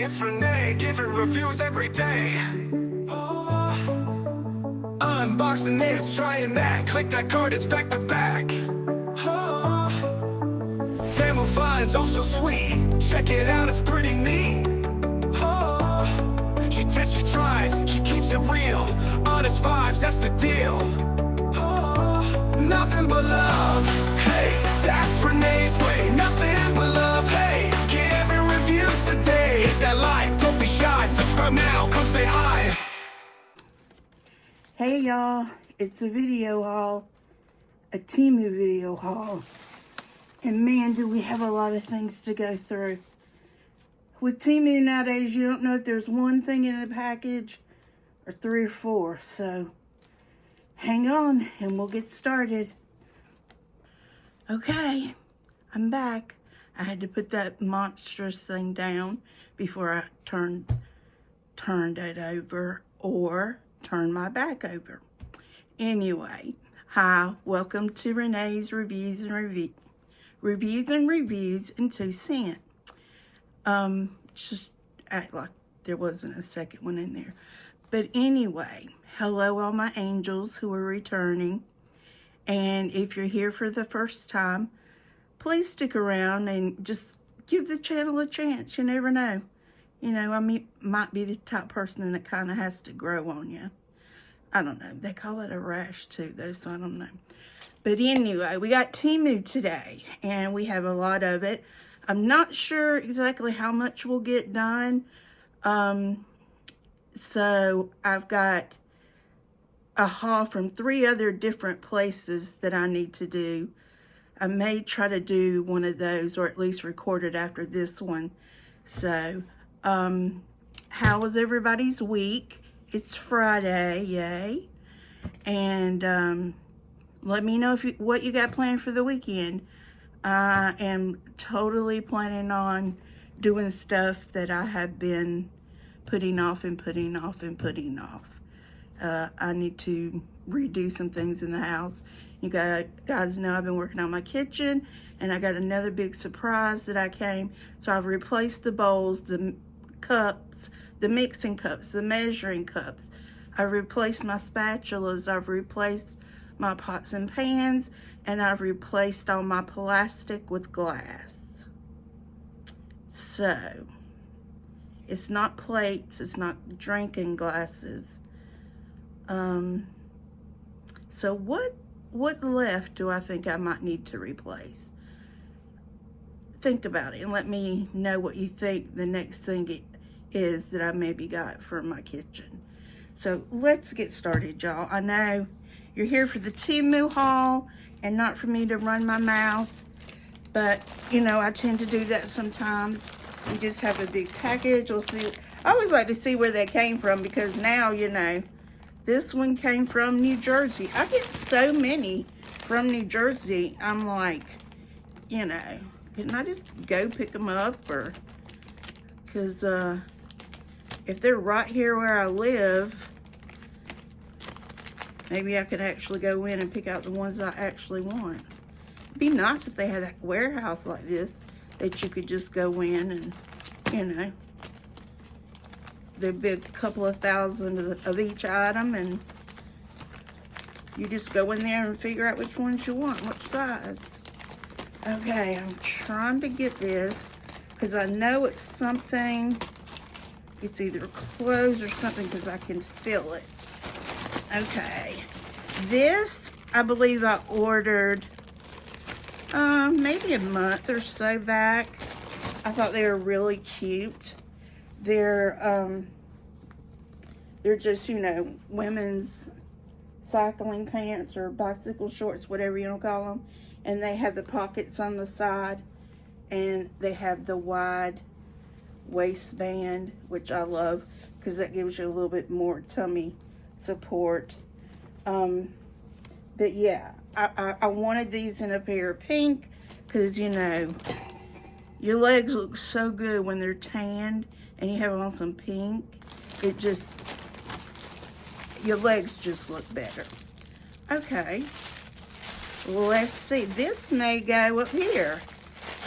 it's Renee, giving reviews every day. Unboxing this, trying that, click that card, it's back to back. Temu finds also sweet, check it out, it's pretty neat. She tests, she tries, she keeps it real, honest vibes, that's the deal. Nothing but love, hey, that's Renee's way. Nothing but love, hey, giving reviews today. Hit that like, don't be shy, subscribe now, come say hi. Hey y'all, it's a video haul, a Temu video haul, and man do we have a lot of things to go through. With Temu nowadays, you don't know if there's one thing in the package or 3 or 4, so hang on and we'll get started. Okay, I'm back. I had to put that monstrous thing down before I turned it over or turn my back over. Anyway, hi, welcome to Renee's Reviews and Reviews in 2 cents. Just act like there wasn't a second one in there. But anyway, hello all my angels who are returning. And if you're here for the first time, please stick around and just give the channel a chance. You never know. You know, I might be the type of person that kind of has to grow on you. I don't know. They call it a rash too, though, so I don't know. But anyway, we got Temu today, and we have a lot of it. I'm not sure exactly how much we'll get done. So I've got a haul from 3 other different places that I need to do. I may try to do one of those, or at least record it after this one. So, how was everybody's week? It's Friday, yay. And let me know what you got planned for the weekend. I am totally planning on doing stuff that I have been putting off. I need to redo some things in the house. You guys know I've been working on my kitchen, and I got another big surprise that I came. So I've replaced the bowls, the cups, the mixing cups, the measuring cups. I've replaced my spatulas. I've replaced my pots and pans, and I've replaced all my plastic with glass. So it's not plates, it's not drinking glasses. So what left do I think I might need to replace? Think about it and let me know what you think the next thing is that I maybe got for my kitchen. So let's get started, y'all. I know you're here for the Temu haul and not for me to run my mouth, but you know, I tend to do that sometimes. You just have a big package. You'll see. I always like to see where they came from, because now, you know, this one came from New Jersey. I get so many from New Jersey. I'm like, you know, can I just go pick them up? Or, because if they're right here where I live, maybe I could actually go in and pick out the ones I actually want. It'd be nice if they had a warehouse like this that you could just go in and, you know, there'd be a couple of thousand of each item, and you just go in there and figure out which ones you want, what size. Okay, I'm trying to get this because I know it's something. It's either clothes or something, because I can feel it. Okay, this I believe I ordered maybe a month or so back. I thought they were really cute. They're just, you know, women's cycling pants or bicycle shorts, whatever you want to call them. And they have the pockets on the side, and they have the wide waistband, which I love because that gives you a little bit more tummy support. But yeah, I wanted these in a pair of pink because, you know, your legs look so good when they're tanned and you have on some pink. It just, your legs just look better. Okay, let's see. This may go up here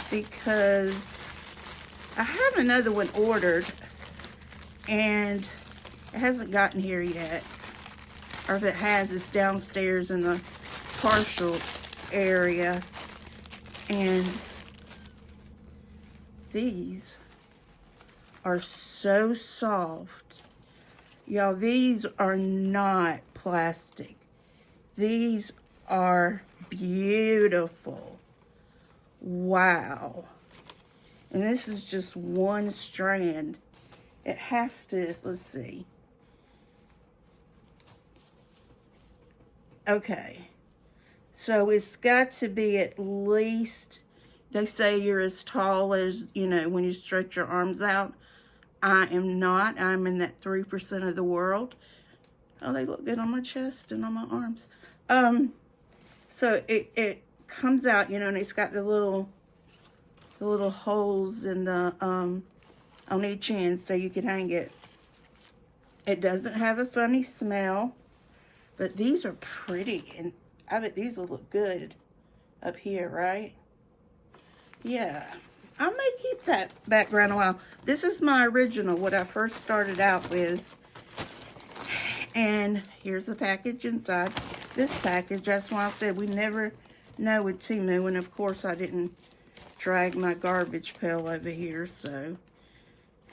because I have another one ordered and it hasn't gotten here yet. Or if it has, it's downstairs in the partial area. And these are so soft. Y'all, these are not plastic. These are beautiful. Wow. And this is just one strand. It has to, let's see. Okay. So it's got to be at least, they say you're as tall as, you know, when you stretch your arms out. I am not. I'm in that 3% of the world. Oh, they look good on my chest and on my arms. So it comes out, you know, and it's got the little holes in the on each end so you can hang it. It doesn't have a funny smell, but these are pretty, and I bet these will look good up here, right? Yeah, I may keep that background a while. This is my original, what I first started out with. And here's the package inside. This package, that's why I said we never know with Temu. And of course I didn't drag my garbage pail over here, so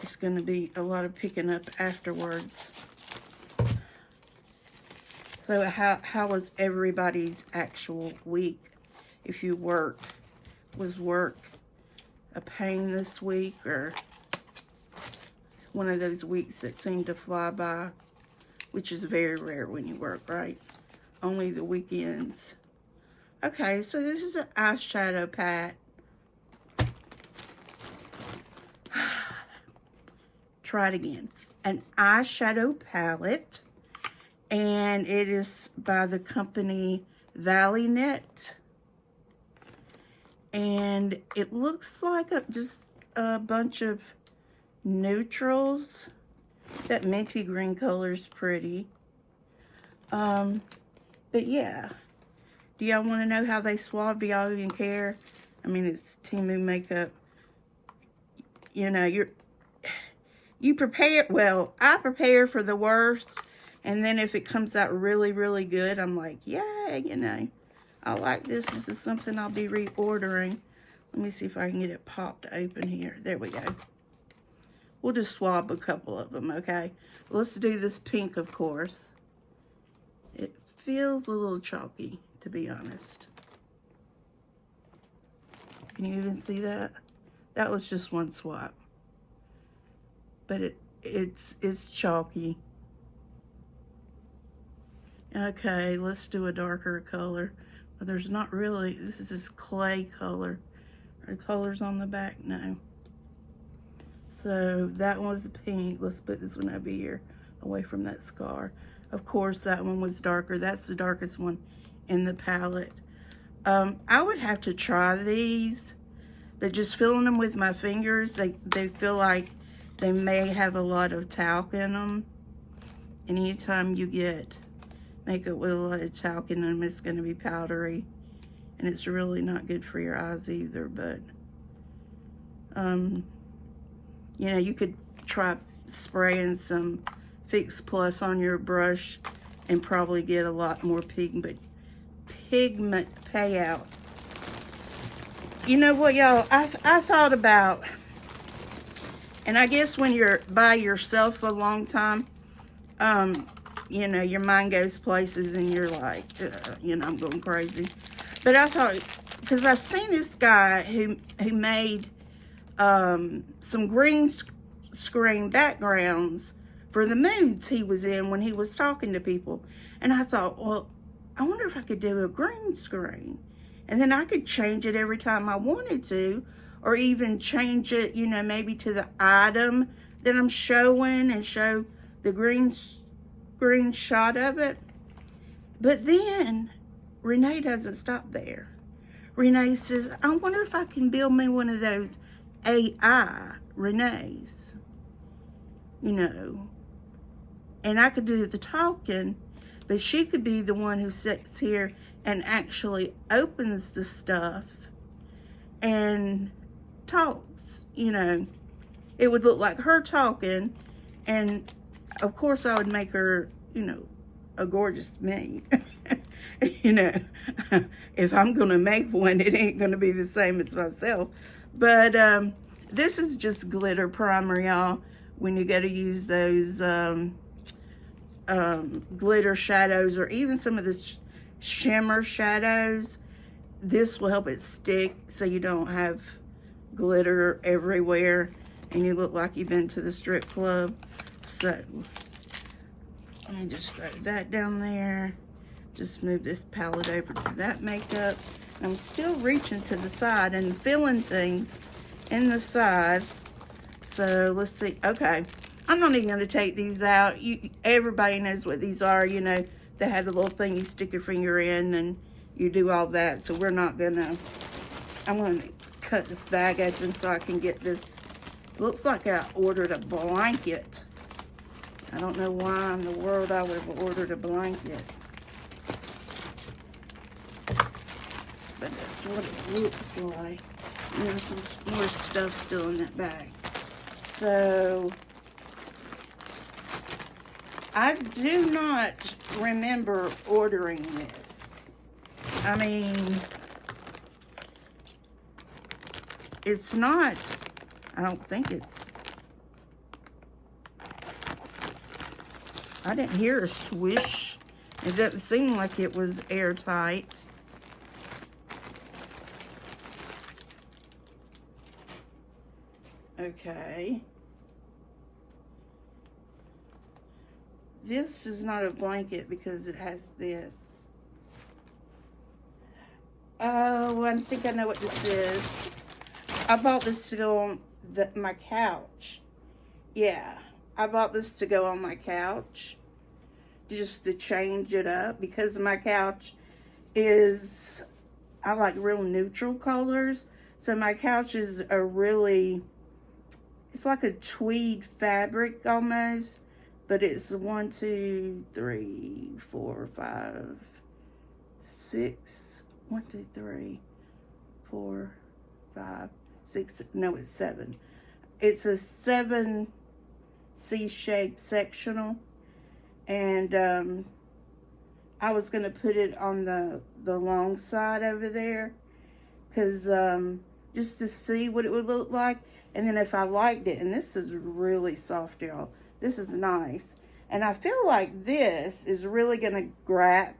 it's going to be a lot of picking up afterwards. So how was everybody's actual week? If you work, was work a pain this week, or one of those weeks that seem to fly by, which is very rare when you work, right? Only the weekends. Okay, so this is an eyeshadow palette. Try it again. An eyeshadow palette, and it is by the company Valley Net. And it looks like just a bunch of neutrals. That minty green color is pretty. But yeah. Do y'all want to know how they swab? Do y'all even care? I mean, it's Temu makeup. You know, you prepare, well, I prepare for the worst. And then if it comes out really, really good, I'm like, yeah, you know, I like this. This is something I'll be reordering. Let me see if I can get it popped open here. There we go. We'll just swab a couple of them, okay? Let's do this pink, of course. It feels a little chalky, to be honest. Can you even see that? That was just one swap. But it's chalky. Okay, let's do a darker color. But there's not really, this is this clay color. Are colors on the back? No. So that one was pink. Let's put this one over here, away from that scar. Of course, that one was darker. That's the darkest one in the palette. I would have to try these, but just feeling them with my fingers, they feel like they may have a lot of talc in them. And anytime you get makeup with a lot of talc in them, it's going to be powdery. And it's really not good for your eyes either, but you know, you could try spraying some Fix Plus on your brush and probably get a lot more pigment payout. You know what, y'all, I thought about, and I guess when you're by yourself a long time, you know, your mind goes places and you're like, you know, I'm going crazy. But I thought, because I've seen this guy who made some green screen backgrounds for the moods he was in when he was talking to people. And I thought, well, I wonder if I could do a green screen. And then I could change it every time I wanted to, or even change it, you know, maybe to the item that I'm showing and show the green shot of it. But then Renee doesn't stop there. Renee says, I wonder if I can build me one of those AI Renees, you know, and I could do the talking, but she could be the one who sits here and actually opens the stuff and talks, you know. It would look like her talking, And of course I would make her, you know, a gorgeous maid. You know, if I'm gonna make one, it ain't gonna be the same as myself. But this is just glitter primer, y'all. When you go to use those glitter shadows, or even some of the shimmer shadows, this will help it stick so you don't have glitter everywhere and you look like you've been to the strip club. So let me just throw that down there. Just move this palette over to that makeup. I'm still reaching to the side and filling things in the side. So let's see. Okay, I'm not even going to take these out. Everybody knows what these are. You know, they have the little thing you stick your finger in and you do all that. So we're not going to. I'm going to cut this bag open so I can get this. Looks like I ordered a blanket. I don't know why in the world I would have ordered a blanket. But that's what it looks like. And there's some more stuff still in that bag. So, I do not remember ordering this. I mean, it's not, I don't think it's, I didn't hear a swish. It doesn't seem like it was airtight. Okay. This is not a blanket because it has this. Oh, I think I know what this is. I bought this to go on my couch. Yeah, I bought this to go on my couch. Just to change it up because my couch is, I like real neutral colors. So my couch is a really, it's like a tweed fabric almost, but it's 1, 2, 3, 4, 5, 6. 1, 2, 3, 4, 5, 6. No, it's 7. It's a 7 C-shaped sectional, and I was gonna put it on the long side over there, cause just to see what it would look like. And then if I liked it, and this is really soft, y'all. This is nice. And I feel like this is really gonna grab.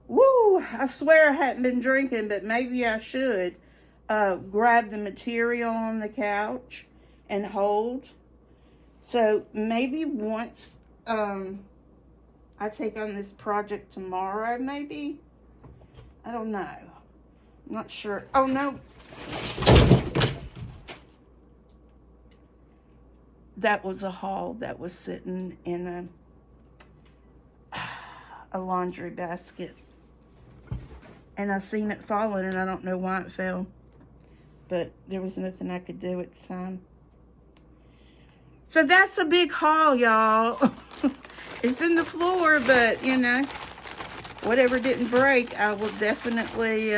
Woo, I swear I hadn't been drinking, but maybe I should. Grab the material on the couch and hold. So maybe once I take on this project tomorrow, maybe. I don't know. I'm not sure. Oh, no. That was a haul that was sitting in a laundry basket. And I seen it falling, and I don't know why it fell. But there was nothing I could do at the time. So that's a big haul, y'all. It's in the floor, but, you know, whatever didn't break, I will definitely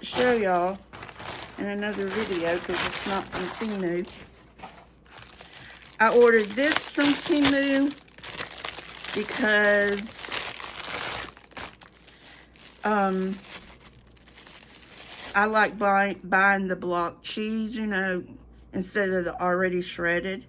show y'all in another video because it's not from Temu. I ordered this from Temu because I like buying the block cheese, you know, instead of the already shredded.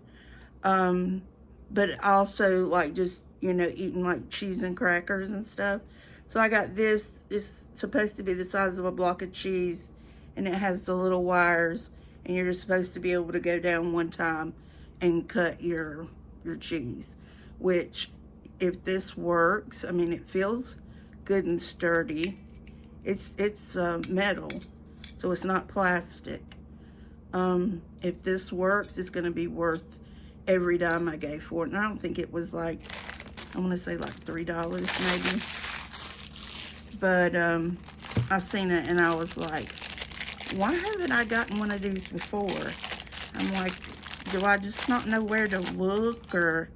But also like just, you know, eating like cheese and crackers and stuff. So I got this. It's supposed to be the size of a block of cheese, and it has the little wires, and you're just supposed to be able to go down one time and cut your cheese. Which, if this works, I mean, it feels good and sturdy. It's metal, so it's not plastic. If this works, it's going to be worth every dime I gave for it. And I don't think it was like, I want to say like $3 maybe. But I seen it and I was like, why haven't I gotten one of these before? I'm like, do I just not know where to look? Or,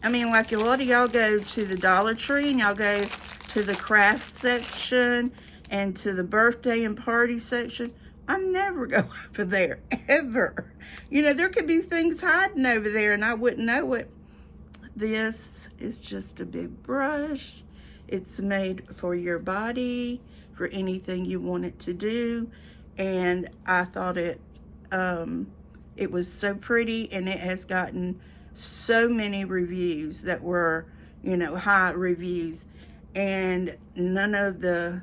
I mean, like a lot of y'all go to the Dollar Tree and y'all go to the craft section and to the birthday and party section. I never go over there, ever. You know, there could be things hiding over there and I wouldn't know it. This is just a big brush. It's made for your body, for anything you want it to do. And I thought it was so pretty, and it has gotten so many reviews that were, you know, high reviews. And none of the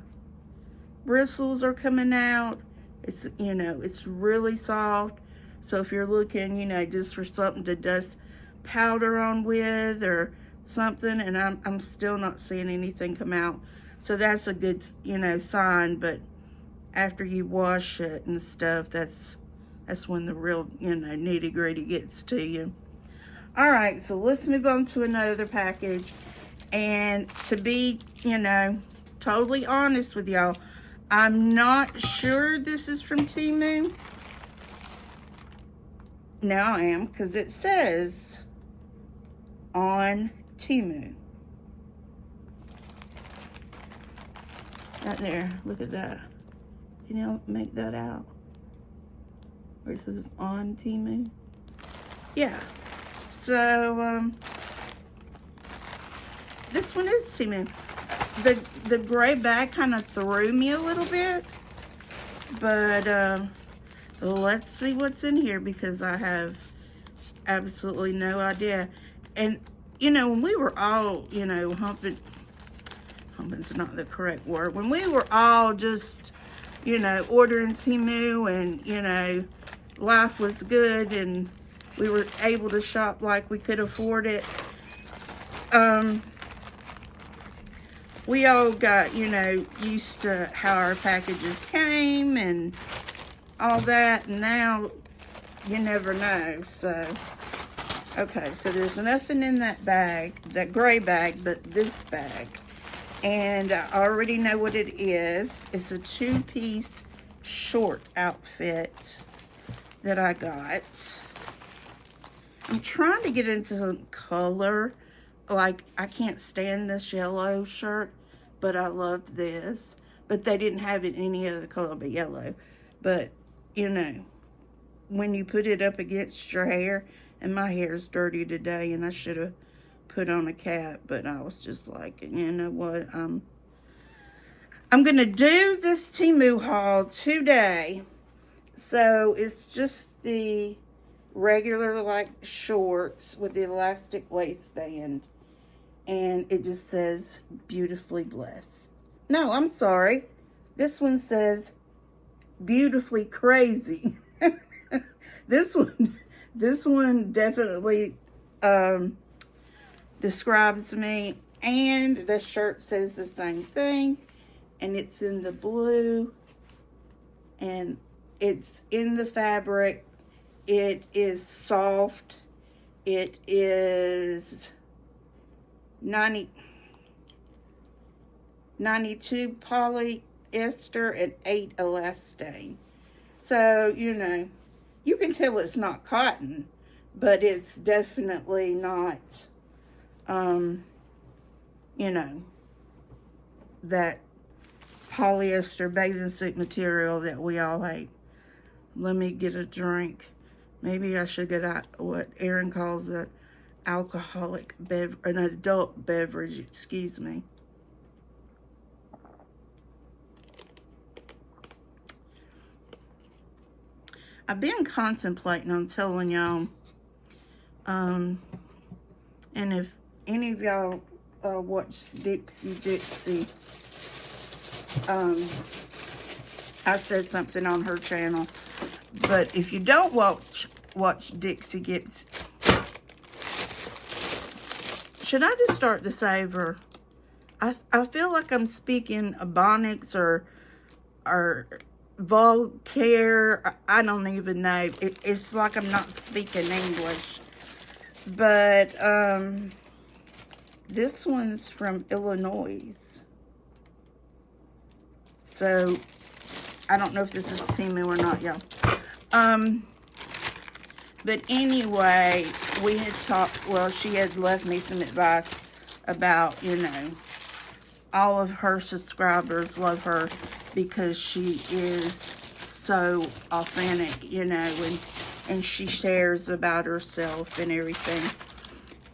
bristles are coming out. It's, you know, it's really soft. So if you're looking, you know, just for something to dust powder on with or something, and I'm still not seeing anything come out. So that's a good, you know, sign. But after you wash it and stuff, that's when the real, you know, nitty gritty gets to you. All right, so let's move on to another package. And to be, you know, totally honest with y'all, I'm not sure this is from Temu. Now I am, because it says on Temu. Right there, look at that. Can you make that out? Where it says on Temu? Yeah. So, this one is Temu. The gray bag kind of threw me a little bit. But, let's see what's in here, because I have absolutely no idea. And, you know, when we were all, you know, humping's not the correct word. When we were all just, you know, ordering Temu, and, you know, life was good and we were able to shop like we could afford it, we all got, you know, used to how our packages came and all that, and now you never know. So, okay, so there's nothing in that bag, that gray bag, but this bag. And I already know what it is. It's a 2-piece short outfit that I got. I'm trying to get into some color. Like, I can't stand this yellow shirt, but I loved this. But they didn't have it any other color but yellow. But, you know, when you put it up against your hair, and my hair is dirty today, and I should have put on a cap, but I was just like, you know what, I'm gonna do this Temu haul today. So it's just the regular, like, shorts with the elastic waistband, and it just says beautifully blessed. No, I'm sorry, this one says beautifully crazy. this one definitely describes me, and the shirt says the same thing, and it's in the blue, and it's in the fabric. It is soft. It is 92 polyester and 8 elastane. So, you know, you can tell it's not cotton, but it's definitely not, you know, that polyester bathing suit material that we all hate. Let me get a drink. Maybe I should get out what Aaron calls an alcoholic beverage, an adult beverage, excuse me. I've been contemplating on telling y'all, and if any of y'all watch Dixie, I said something on her channel, but if you don't watch Dixie Gipsy, should I just start this over? I feel like I'm speaking Ebonics or Volcare. I don't even know. It's like I'm not speaking English. But this one's from Illinois. So I don't know if this is Temu or not, y'all. But anyway, we had talked, well, she had left me some advice about, you know, all of her subscribers love her because she is so authentic, you know, and she shares about herself and everything.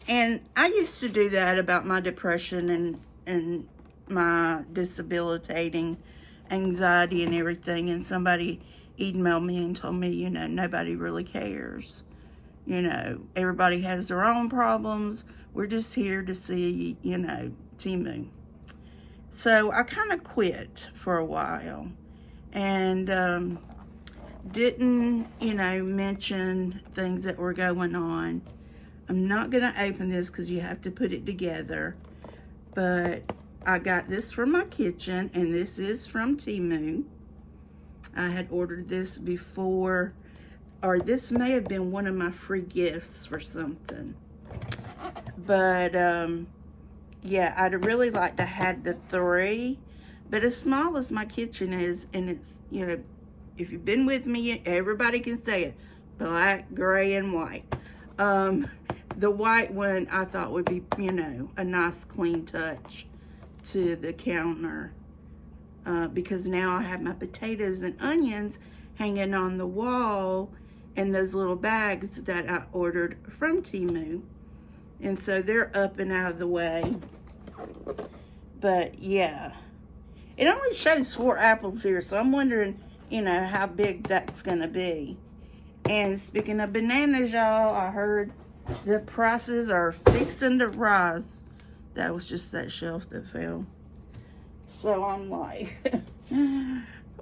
And I used to do that about my depression and my debilitating anxiety and everything. And somebody emailed me and told me, you know, nobody really cares. You know, everybody has their own problems. We're just here to see, you know, Temu. So I kind of quit for a while and didn't, you know, mention things that were going on. I'm not going to open this because you have to put it together. But I got this from my kitchen, and this is from Temu. I had ordered this before, or this may have been one of my free gifts for something. But, yeah, I'd really like to have the 3. But as small as my kitchen is, and it's, you know, if you've been with me, everybody can say it. Black, gray, and white. The white one I thought would be, you know, a nice clean touch to the counter. Because now I have my potatoes and onions hanging on the wall in those little bags that I ordered from Temu. And so they're up and out of the way. But yeah, it only shows 4 apples here, so I'm wondering, you know, how big that's gonna be. And speaking of bananas, y'all, I heard the prices are fixing to rise. That was just that shelf that fell. So I'm like,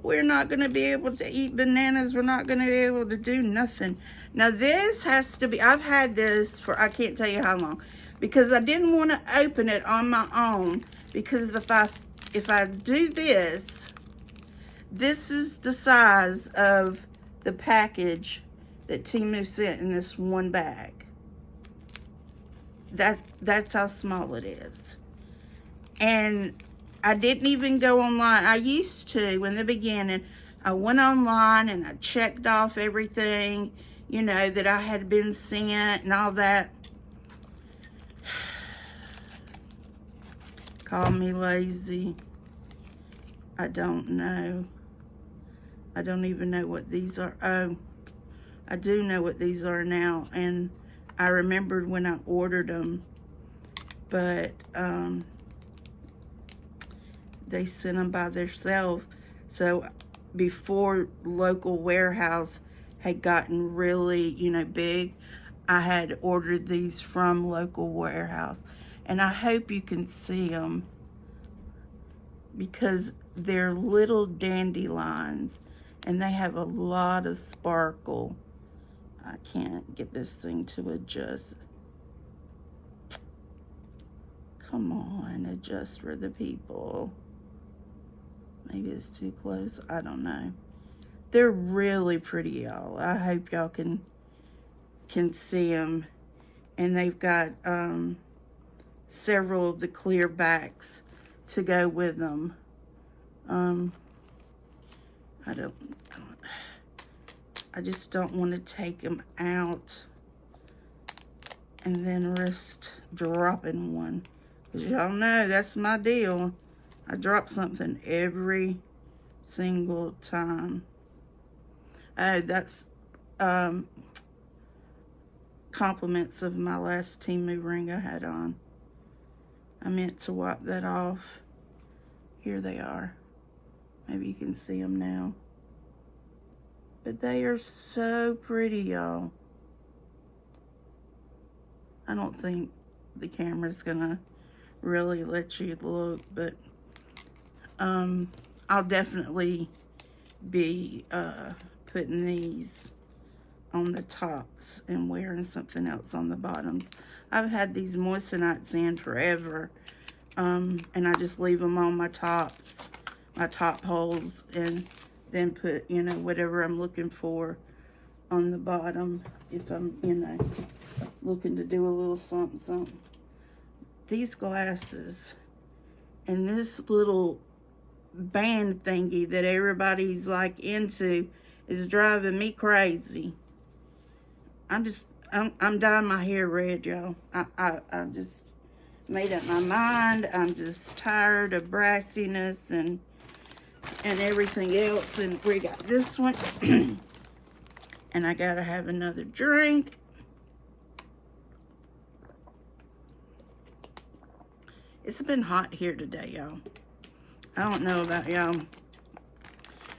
we're not gonna be able to eat bananas. We're not gonna be able to do nothing. Now this has to be, I've had this for, I can't tell you how long, because I didn't want to open it on my own, because if I do this, this is the size of the package that Temu sent in this one bag. That's how small it is. And I didn't even go online. I used to in the beginning. I went online and I checked off everything, you know, that I had been sent and all that. Call me lazy. I don't know. I don't even know what these are. Oh, I do know what these are now. And I remembered when I ordered them. But they sent them by themselves. So before local warehouse had gotten really, you know, big, I had ordered these from local warehouse. And I hope you can see them, because they're little dandelions and they have a lot of sparkle. I can't get this thing to adjust. Come on, adjust for the people. Maybe it's too close. I don't know. They're really pretty, y'all. I hope y'all can see them. And they've got several of the clear backs to go with them. I just don't want to take them out and then risk dropping one. Because y'all know that's my deal. I drop something every single time. Oh, that's compliments of my last Temu ring I had on. I meant to wipe that off. Here they are. Maybe you can see them now. But they are so pretty, y'all. I don't think the camera's gonna really let you look, but I'll definitely be putting these on the tops and wearing something else on the bottoms. I've had these moistenites in forever, and I just leave them on my tops, my top holes, and then put, you know, whatever I'm looking for on the bottom if I'm, you know, looking to do a little something, something. These glasses and this little band thingy that everybody's like into is driving me crazy. I'm dyeing my hair red, y'all. I just made up my mind. I'm just tired of brassiness and and everything else. And we got this one. And I gotta have another drink. It's been hot here today, y'all. I don't know about y'all,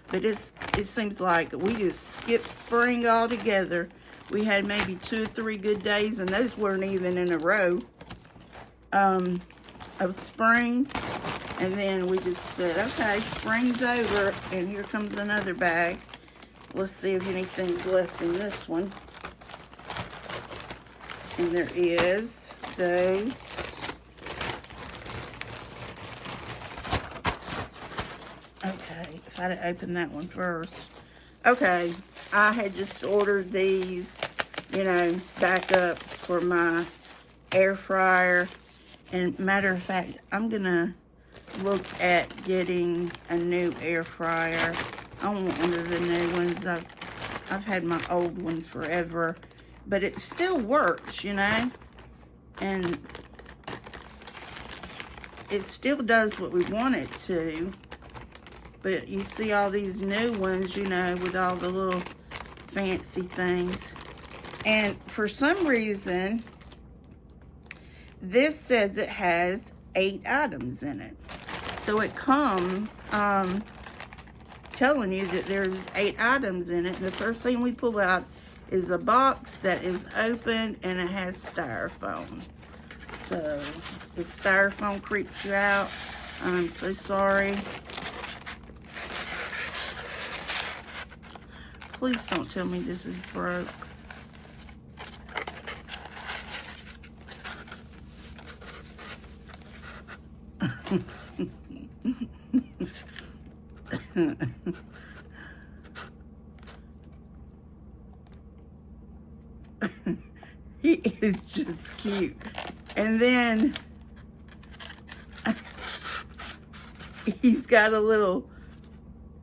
but it seems like we just skipped spring altogether. We had maybe 2 or 3 good days, and those weren't even in a row of spring. And then we just said, okay, spring's over, and here comes another bag. Let's see if anything's left in this one. And there is those. Okay, gotta open that one first. Okay, I had just ordered these, you know, backups for my air fryer. And matter of fact, I'm gonna look at getting a new air fryer. I want one of the new ones. I've had my old one forever, but it still works, you know, and it still does what we want it to. But you see all these new ones, you know, with all the little fancy things. And for some reason, this says it has 8 items in it. So it comes telling you that there's 8 items in it. And the first thing we pull out is a box that is open, and it has styrofoam. So if styrofoam creeps you out, I'm so sorry. Please don't tell me this is broke. He is just cute. And then he's got a little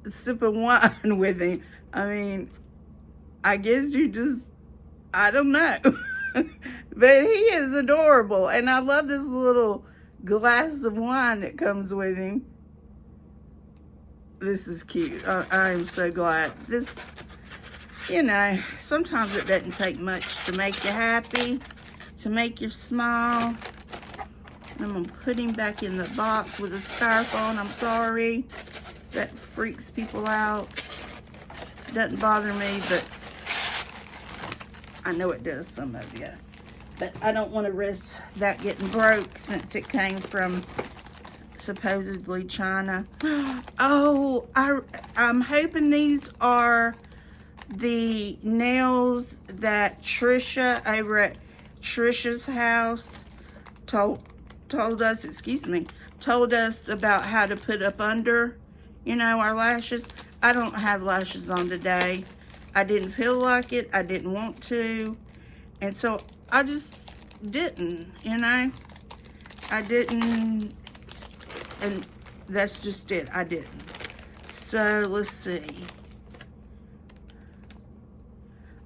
sip of wine with him. I mean, I guess you just, I don't know. But he is adorable. And I love this little glass of wine that comes with him. This is cute. I am so glad. This, you know, sometimes it doesn't take much to make you happy, to make you smile. I'm going to put him back in the box with a styrofoam. I'm sorry. That freaks people out. Doesn't bother me, but I know it does some of you. But I don't want to risk that getting broke since it came from supposedly China. Oh, I'm hoping these are the nails that Trisha over at Trisha's house told us about how to put up under, you know, our lashes. I don't have lashes on today. I didn't feel like it. I didn't want to. And so I just didn't, you know. I didn't. And that's just it. I didn't. So let's see.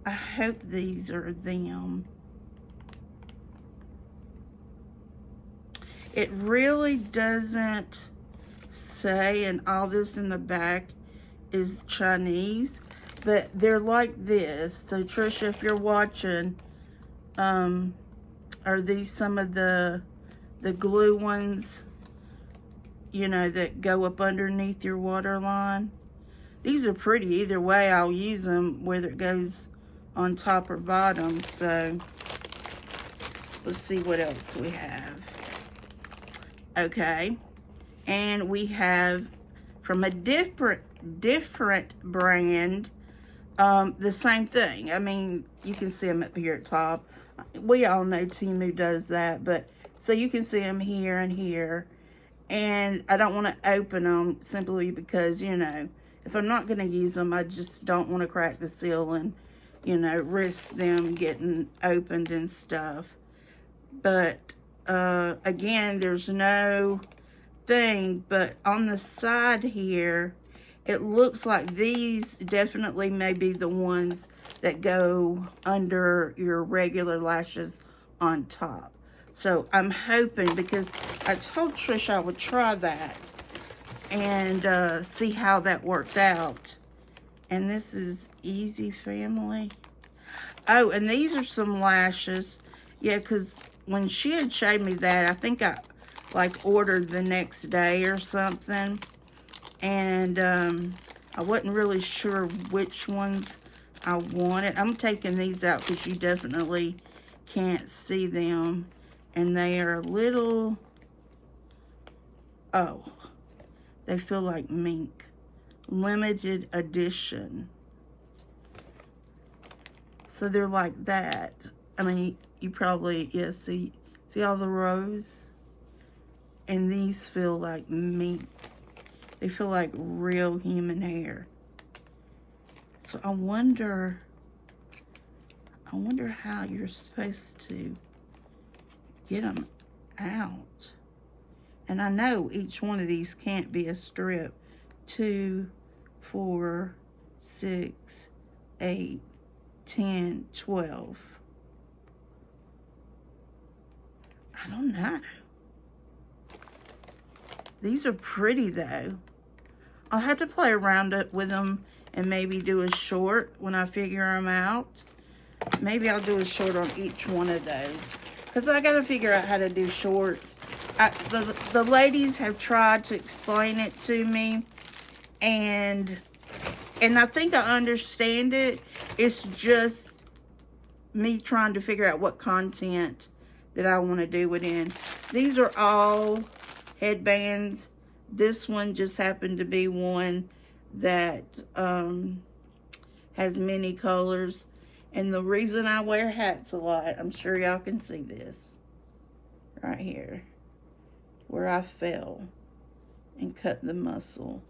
I hope these are them. It really doesn't say, and all this in the back is Chinese, but they're like this. So Trisha, if you're watching, are these some of the glue ones, you know, that go up underneath your water line? These are pretty. Either way, I'll use them, whether it goes on top or bottom. So let's see what else we have. Okay, and we have from a different brand, the same thing. I mean, you can see them up here at top. We all know Temu does that, but so you can see them here and here. And I don't want to open them simply because, you know, if I'm not going to use them, I just don't want to crack the seal and, you know, risk them getting opened and stuff. But again, there's no thing, but on the side here, it looks like these definitely may be the ones that go under your regular lashes on top. So I'm hoping, because I told Trish I would try that, and see how that worked out. And this is Easy Family. Oh, and these are some lashes. Yeah, because when she had showed me that, I think I like ordered the next day or something. And I wasn't really sure which ones I wanted. I'm taking these out because you definitely can't see them. And they are a little, oh, they feel like mink. Limited edition. So they're like that. I mean, you probably, yeah, see all the rows? And these feel like mink. They feel like real human hair. So I wonder how you're supposed to get them out. And I know each one of these can't be a strip. 2, 4, 6, 8, 10, 12. I don't know. These are pretty though. I'll have to play around with them and maybe do a short when I figure them out. Maybe I'll do a short on each one of those, because I got to figure out how to do shorts. The ladies have tried to explain it to me, and I think I understand it. It's just me trying to figure out what content that I want to do within. These are all headbands. This one just happened to be one that has many colors. And the reason I wear hats a lot, I'm sure y'all can see this right here, where I fell and cut the muscle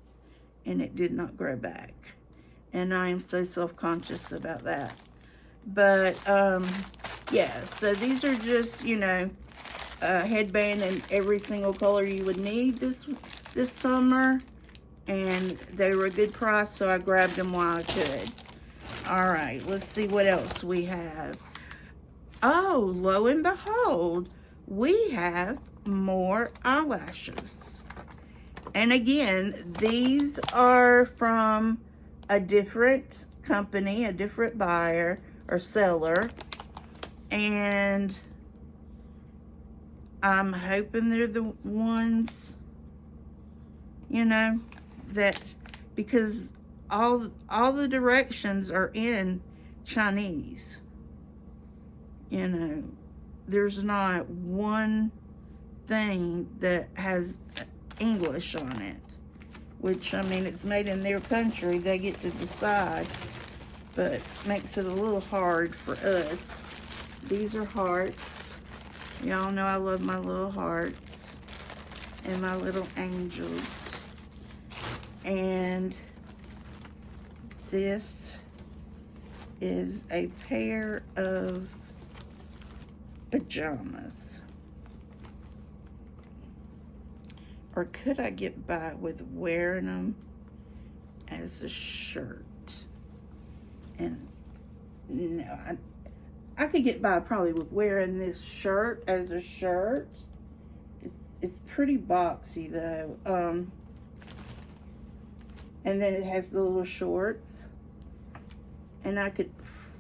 and it did not grow back. And I am so self-conscious about that. But yeah, so these are just, you know, a headband in every single color you would need this summer. And they were a good price, so I grabbed them while I could. All right, let's see what else we have. Oh, lo and behold, we have more eyelashes. And again, these are from a different company, a different buyer or seller. And I'm hoping they're the ones, you know, that, because all the directions are in Chinese. You know, there's not one thing that has English on it, which, I mean, it's made in their country. They get to decide, but makes it a little hard for us. These are hearts. Y'all know I love my little hearts and my little angels. And this is a pair of pajamas. Or could I get by with wearing them as a shirt? And no, I could get by probably with wearing this shirt as a shirt. It's pretty boxy though. And then it has the little shorts. And I could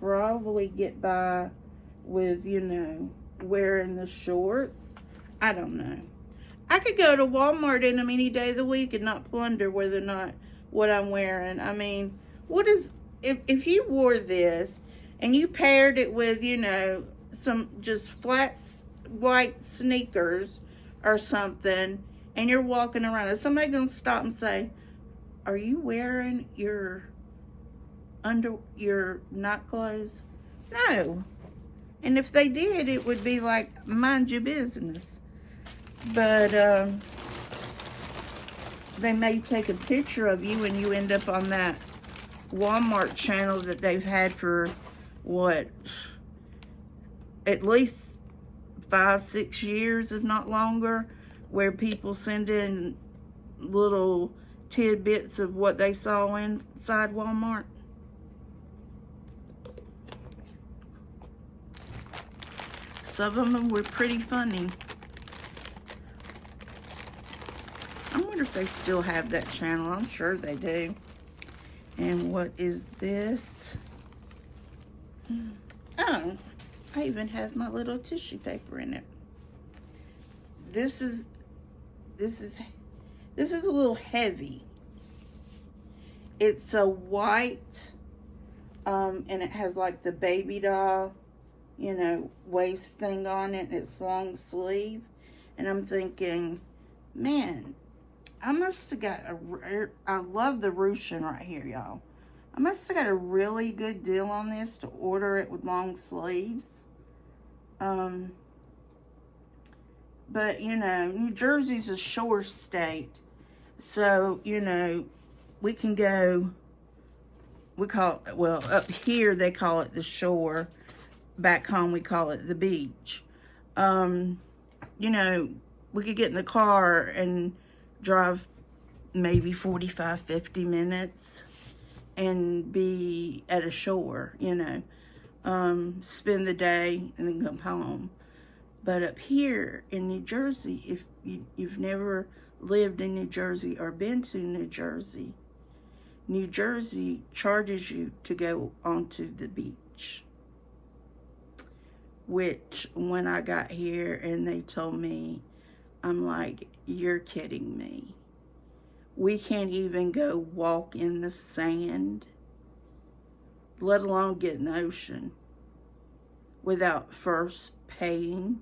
probably get by with, you know, wearing the shorts. I don't know. I could go to Walmart any day of the week and not plunder whether or not what I'm wearing. I mean, what is, if you wore this and you paired it with, you know, some just flat white sneakers or something, and you're walking around, is somebody gonna stop and say, are you wearing your night clothes? No. And if they did, it would be like, mind your business. But they may take a picture of you and you end up on that Walmart channel that they've had for, what, at least 5-6 years, if not longer, where people send in little tidbits of what they saw inside Walmart. Some of them were pretty funny. I'm wonder if they still have that channel. I'm sure they do. And what is this? Oh, I even have my little tissue paper in it. This is a little heavy. It's a white, and it has like the baby doll, you know, waist thing on it, and it's long sleeve. And I'm thinking, man, I must have got I love the ruching right here, y'all. I must have got a really good deal on this to order it with long sleeves. But, you know, New Jersey's a shore state. So, you know, we can go, we call it, well, up here they call it the shore. Back home we call it the beach. You know, we could get in the car and drive maybe 45, 50 minutes and be at a shore, you know. Spend the day and then come home. But up here in New Jersey, if you've never lived in New Jersey or been to New Jersey charges you to go onto the beach. Which, when I got here and they told me, I'm like, you're kidding me. We can't even go walk in the sand, let alone get in the ocean, without first paying.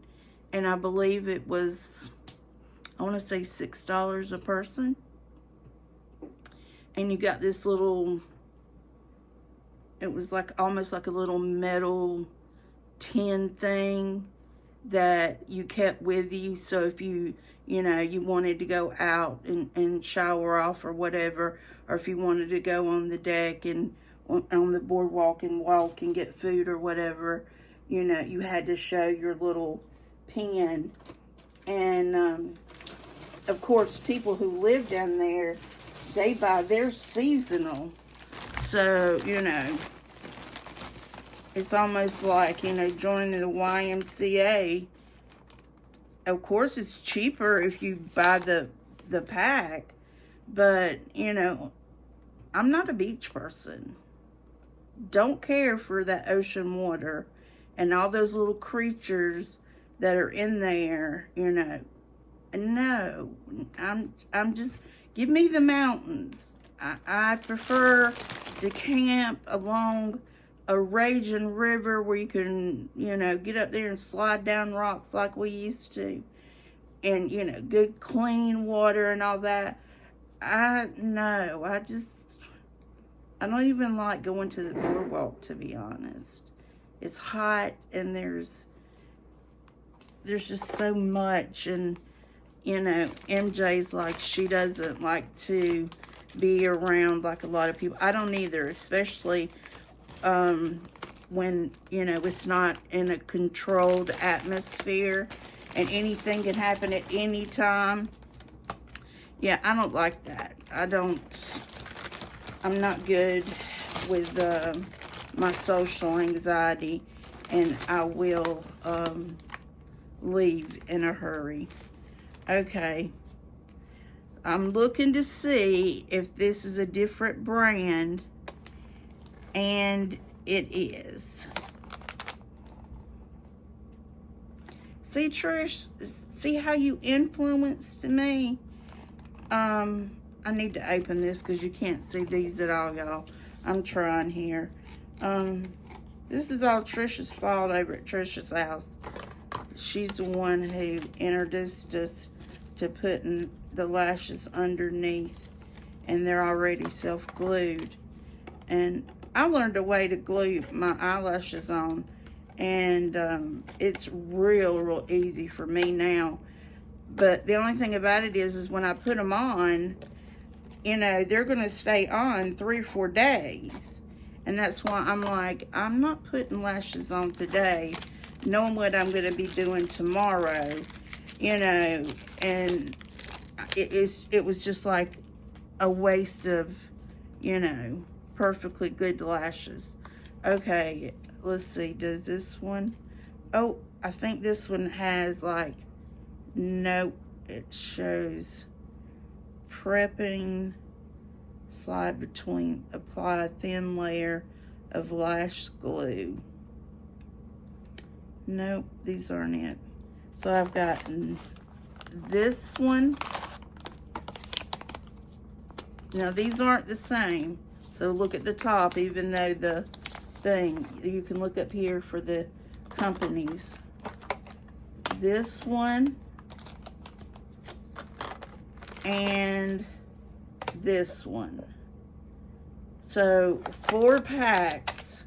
And I believe it was, I want to say $6 a person. And you got this little, it was like almost like a little metal tin thing that you kept with you. So if you know, you wanted to go out and shower off or whatever, or if you wanted to go on the deck and on the boardwalk and walk and get food or whatever, you know, you had to show your little pin. And of course, people who live down there, they buy their seasonal. So, you know, it's almost like, you know, joining the YMCA. Of course, it's cheaper if you buy the pack. But, you know, I'm not a beach person. Don't care for that ocean water and all those little creatures that are in there, you know. No, I'm just, give me the mountains. I prefer to camp along a raging river where you can, you know, get up there and slide down rocks like we used to. And, you know, good clean water and all that. I don't even like going to the boardwalk, to be honest. It's hot and there's just so much. And, you know, MJ's like, she doesn't like to be around like a lot of people. I don't either, especially when, you know, it's not in a controlled atmosphere and anything can happen at any time. Yeah, I don't like that. I'm not good with my social anxiety, and I will leave in a hurry. Okay. I'm looking to see if this is a different brand, and it is. See, Trish, see how you influenced me? I need to open this because you can't see these at all, y'all. I'm trying here. This is all Trisha's fault over at Trisha's house. She's the one who introduced us to putting the lashes underneath, and they're already self-glued. And I learned a way to glue my eyelashes on, and it's real easy for me now. But the only thing about it is when I put them on, you know, they're going to stay on 3 or 4 days. And that's why I'm like, I'm not putting lashes on today, knowing what I'm going to be doing tomorrow, you know. And it was just like a waste of, you know, perfectly good lashes. Okay, let's see, does this one, oh, I think this one has like, nope, it shows prepping, slide between, apply a thin layer of lash glue. Nope, these aren't it. So I've gotten this one. Now these aren't the same. So look at the top, even though the thing, you can look up here for the companies. This one and this one. So 4 packs.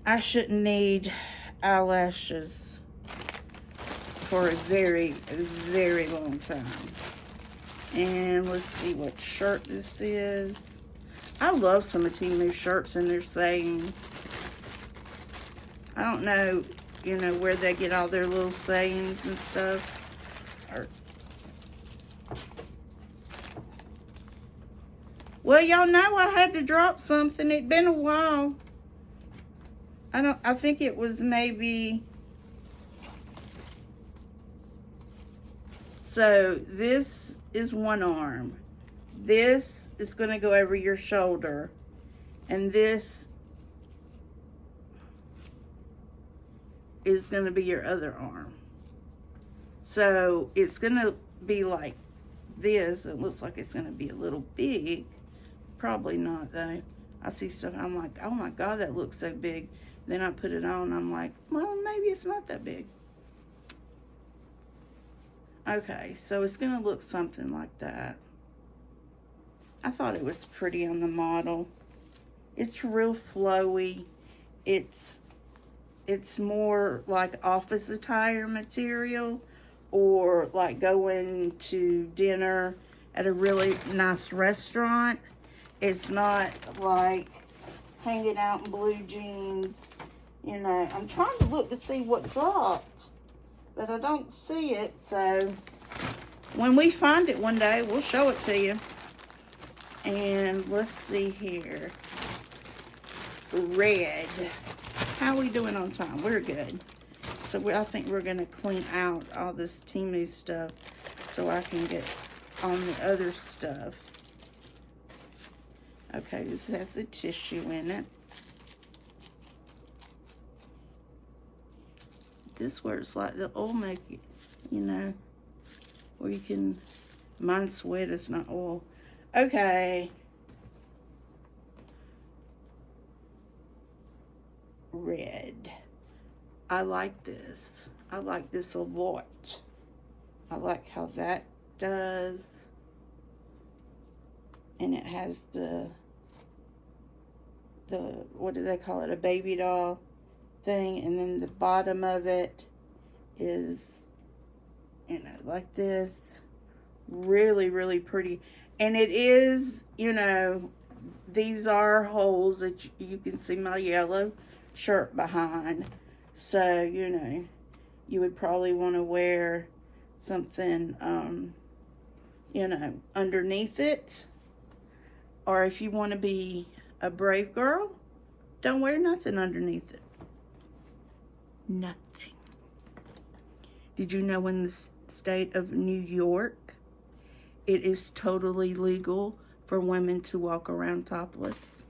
I shouldn't need eyelashes for a very, very long time. And let's see what shirt this is. I love some of Temu's shirts and their sayings. I don't know, you know, where they get all their little sayings and stuff. Well, y'all know I had to drop something. It'd been a while. I think it was maybe. So this is one arm. This is going to go over your shoulder. And this is going to be your other arm. So it's going to be like this. It looks like it's going to be a little big. Probably not though. I see stuff and I'm like, oh my God, that looks so big. Then I put it on and I'm like, well, maybe it's not that big. Okay, so it's gonna look something like that. I thought it was pretty on the model. It's real flowy. It's more like office attire material, or like going to dinner at a really nice restaurant. It's not like hanging out in blue jeans. You know, I'm trying to look to see what dropped, but I don't see it. So when we find it one day, we'll show it to you. And let's see here. Red. How are we doing on time? We're good. So I think we're going to clean out all this Temu stuff so I can get on the other stuff. Okay, this has a tissue in it. This where it's like the oil make, you know, where you can, mine's sweat, it's not oil. Okay. Red. I like this. I like this a lot. I like how that does. And it has the what do they call it? A baby doll thing. And then the bottom of it is, you know, like this. Really, really pretty. And it is, you know, these are holes that you can see my yellow shirt behind. So, you know, you would probably want to wear something, you know, underneath it. Or if you want to be a brave girl, don't wear nothing underneath it. Nothing. Did you know in the state of New York, it is totally legal for women to walk around topless?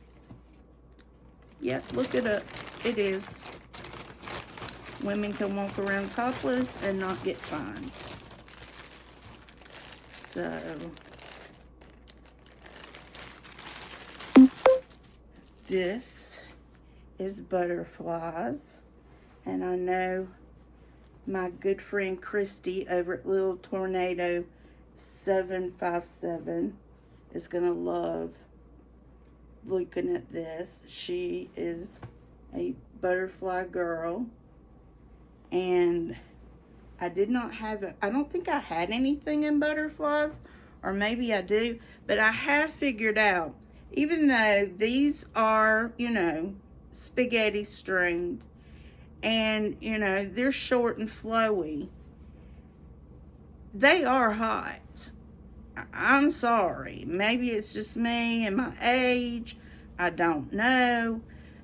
Yep, look it up. It is. Women can walk around topless and not get fined. So, this is butterflies. And I know my good friend Christy over at Little Tornado 757 is going to love looking at this. She is a butterfly girl. And I did not have it. I don't think I had anything in butterflies, or maybe I do, but I have figured out, even though these are, you know, spaghetti stringed, and, you know, they're short and flowy, they are hot. I'm sorry. Maybe it's just me and my age. I don't know.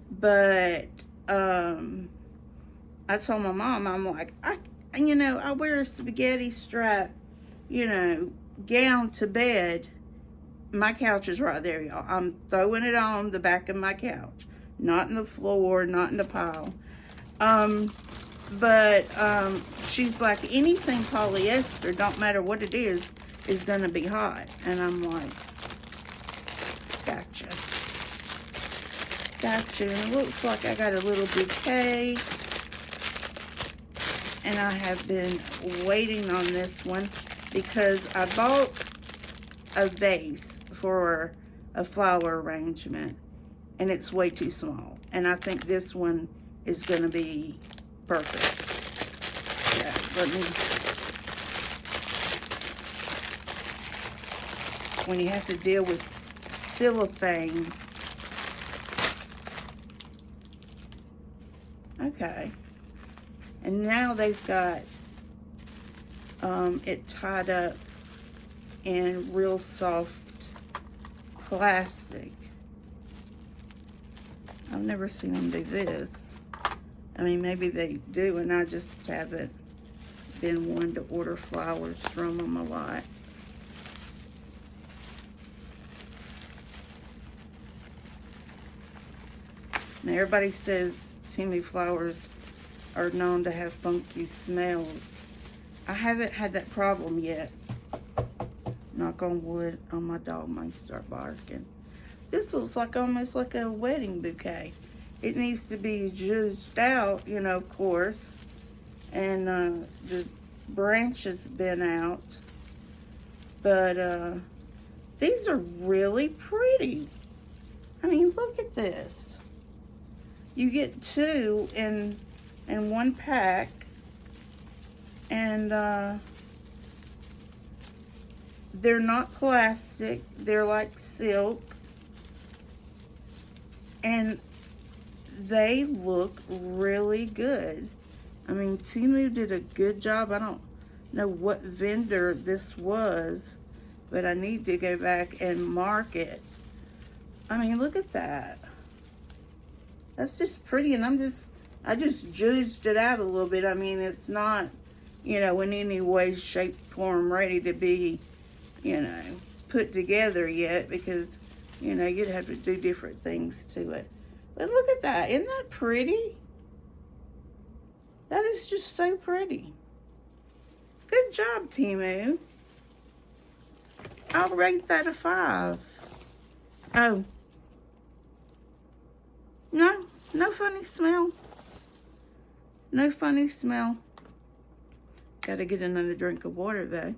But, I told my mom, I'm like, I wear a spaghetti strap you know, gown to bed, my couch is right there, y'all. I'm throwing it on the back of my couch. Not in the floor, not in the pile. But she's like, anything polyester, don't matter what it is gonna be hot. And I'm like, gotcha. Gotcha. And it looks like I got a little bouquet. And I have been waiting on this one because I bought a vase for a flower arrangement and it's way too small. And I think this one is gonna be perfect. Yeah, let me, when you have to deal with cellophane. Okay. And now they've got it tied up in real soft plastic. I've never seen them do this. I mean, maybe they do, and I just haven't been one to order flowers from them a lot. Now, everybody says Temu flowers are known to have funky smells. I haven't had that problem yet. Knock on wood. Oh, my dog might start barking. This looks like almost like a wedding bouquet. It needs to be juiced out, you know, of course. And the branch has been out. But these are really pretty. I mean, look at this. You get two in one pack. And they're not plastic. They're like silk. And they look really good. I mean, Temu did a good job. I don't know what vendor this was, but I need to go back and mark it. I mean, look at that. That's just pretty, and I just juiced it out a little bit. I mean, it's not, you know, in any way, shape, form ready to be, you know, put together yet because, you know, you'd have to do different things to it. But look at that. Isn't that pretty? That is just so pretty. Good job, Temu. I'll rate that a 5. Oh. No funny smell. No funny smell. Gotta get another drink of water, though.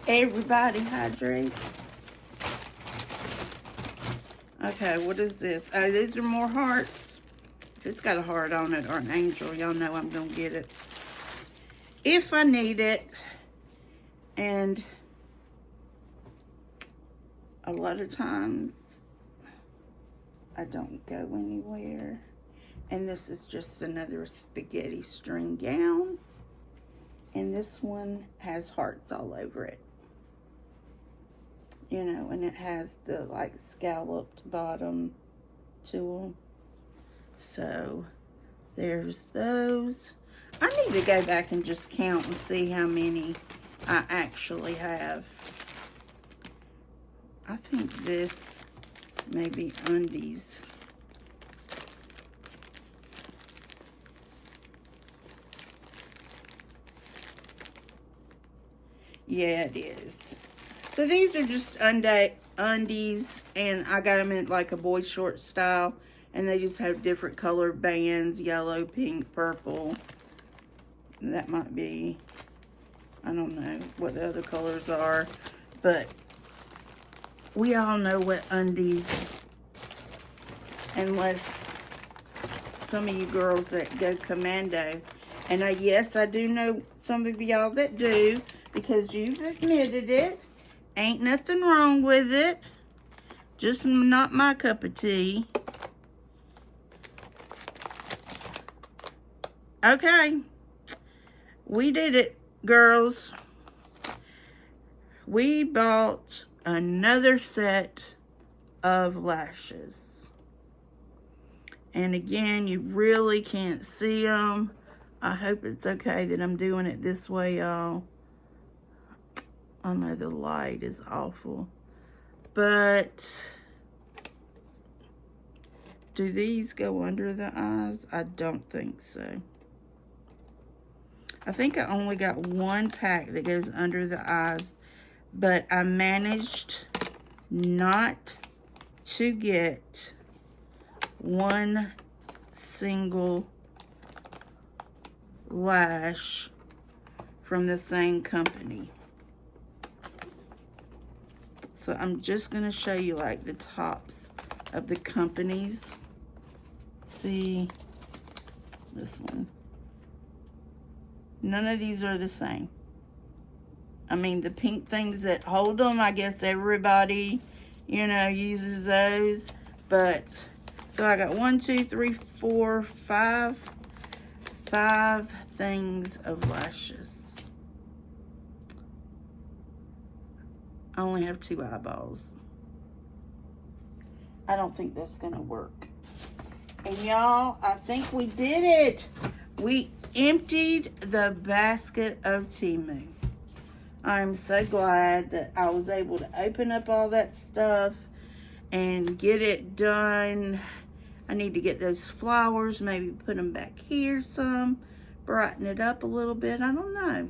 Everybody hydrate. Okay, what is this? Oh, these are more hearts. If it's got a heart on it or an angel, y'all know I'm gonna get it if I need it. And a lot of times I don't go anywhere. And this is just another spaghetti string gown. And this one has hearts all over it. You know, and it has the like scalloped bottom to them. So there's those. I need to go back and just count and see how many I actually have. I think this may be undies. Yeah, it is. So these are just undies, and I got them in like a boy short style, and they just have different colored bands, yellow, pink, purple. And that might be, I don't know what the other colors are, but we all know what undies, unless some of you girls that go commando. And yes, I do know some of y'all that do, because you've admitted it. Ain't nothing wrong with it. Just not my cup of tea. Okay. We did it, girls. We bought another set of lashes. And again, you really can't see them. I hope it's okay that I'm doing it this way, y'all. I know the light is awful. But do these go under the eyes? I don't think so. I think I only got one pack that goes under the eyes, but I managed not to get one single lash from the same company. So I'm just going to show you like the tops of the companies. See this one. None of these are the same. I mean, the pink things that hold them, I guess everybody, you know, uses those. But, so I got 1, 2, 3, 4, 5 things of lashes. I only have 2 eyeballs. I don't think that's gonna work. And y'all, I think we did it. We emptied the basket of Temu. I'm so glad that I was able to open up all that stuff and get it done. I need to get those flowers, maybe put them back here some, brighten it up a little bit. I don't know.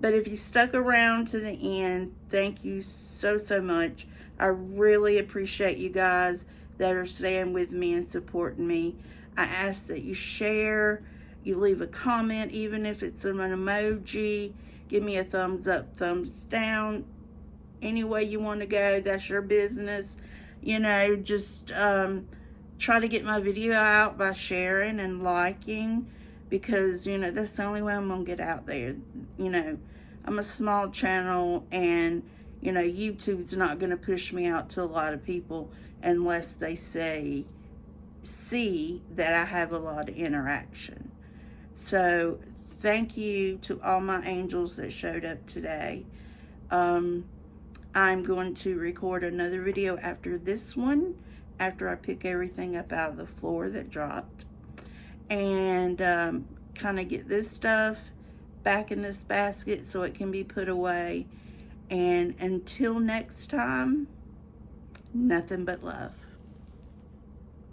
But if you stuck around to the end, thank you so, so much. I really appreciate you guys that are staying with me and supporting me. I ask that you share, you leave a comment, even if it's an emoji. Give me a thumbs up, thumbs down. Any way you want to go, that's your business. You know, just try to get my video out by sharing and liking, because, you know, that's the only way I'm going to get out there. You know, I'm a small channel, and, you know, YouTube's not going to push me out to a lot of people unless they see that I have a lot of interaction. So thank you to all my angels that showed up today. I'm going to record another video after this one, after I pick everything up out of the floor that dropped, and kind of get this stuff back in this basket so it can be put away. And until next time, nothing but love.